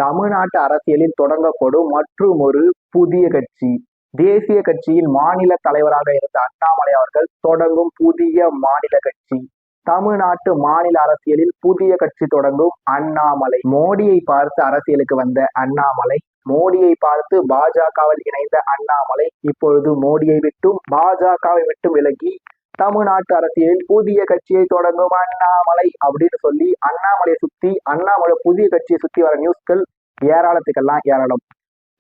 தமிழ்நாட்டு அரசியலில் தொடங்கப்படும் மற்றும் ஒரு புதிய கட்சி. தேசிய கட்சியில் மாநில தலைவராக இருந்த அண்ணாமலை அவர்கள் தொடங்கும் புதிய மாநில கட்சி. தமிழ்நாட்டு மாநில அரசியலில் புதிய கட்சி தொடங்கும் அண்ணாமலை. மோடியை பார்த்து அரசியலுக்கு வந்த அண்ணாமலை, மோடியை பார்த்து பாஜகவில் இணைந்த அண்ணாமலை இப்பொழுது மோடியை விட்டும் பாஜகவை விட்டும் விலகி தமிழ்நாட்டு அரசியலில் புதிய கட்சியை தொடங்கும் அண்ணாமலை அப்படின்னு சொல்லி அண்ணாமலையை சுத்தி, அண்ணாமலை புதிய கட்சியை சுத்தி வர நியூஸ்கள் ஏராளத்துக்கெல்லாம் ஏராளம்.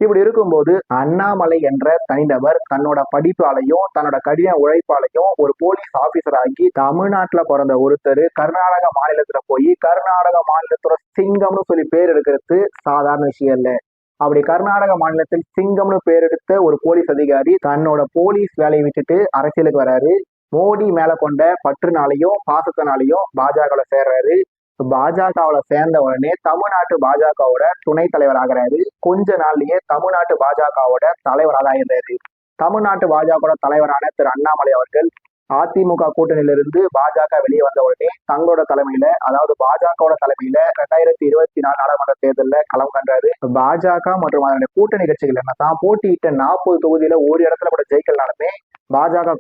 இப்படி இருக்கும்போது அண்ணாமலை என்ற தனிநபர் தன்னோட படிப்பாலையும் தன்னோட கடின உழைப்பாலையும் ஒரு போலீஸ் ஆபீசர் ஆகி தமிழ்நாட்டுல பிறந்த ஒருத்தர் கர்நாடக மாநிலத்துல போய் கர்நாடக மாநிலத்தோட சிங்கம்னு சொல்லி பேர் எடுக்கிறது சாதாரண விஷயம் இல்லை. அப்படி கர்நாடக மாநிலத்தில் சிங்கம்னு பேர் எடுத்த ஒரு போலீஸ் அதிகாரி தன்னோட போலீஸ் வேலையை விட்டுட்டு அரசியலுக்கு வராரு. மோடி மேல கொண்ட பற்றுனாலையும் பாசத்தினாலையும் பாஜகவில் சேர்றாரு. பாஜகவில் சேர்ந்த உடனே தமிழ்நாட்டு பாஜகவோட துணை தலைவர் ஆகிறாரு. கொஞ்ச நாள்லயே தமிழ்நாட்டு பாஜகவோட தலைவராக ஆகிறாரு. தமிழ்நாட்டு பாஜகவோட தலைவரான திரு அண்ணாமலை அவர்கள் அதிமுக கூட்டணியிலிருந்து பாஜக வெளியே வந்த உடனே தங்களோட தலைமையில, அதாவது பாஜகவோட தலைமையில 2024 நாடாளுமன்ற தேர்தலில் களம் கண்டாரு. பாஜக மற்றும் அதனுடைய கூட்டணி கட்சிகள் என்னதான் போட்டியிட்ட 40 தொகுதியில ஒரு இடத்துல கூட ஜெயிக்கலனாலுமே பாஜக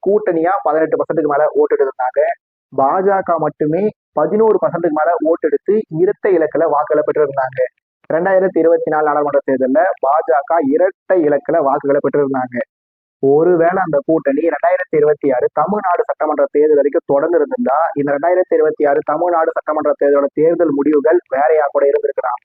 கூட்டணியா 18% மேல ஓட்டு இருந்தாங்க. பாஜக மட்டுமே 11% மேல ஓட்டு எடுத்து இரட்டை இலக்கில வாக்குகளை பெற்றிருந்தாங்க. 2024 நாடாளுமன்ற தேர்தலில் பாஜக இரட்டை இலக்கில வாக்குகளை பெற்றிருந்தாங்க. ஒருவேளை அந்த கூட்டணி 2026 தமிழ்நாடு சட்டமன்ற தேர்தல் வரைக்கும் தொடர்ந்து இருந்திருந்தா இந்த 2026 தமிழ்நாடு சட்டமன்ற தேர்தலோட தேர்தல் முடிவுகள் வேறையா கூட இருந்திருக்கலாம்.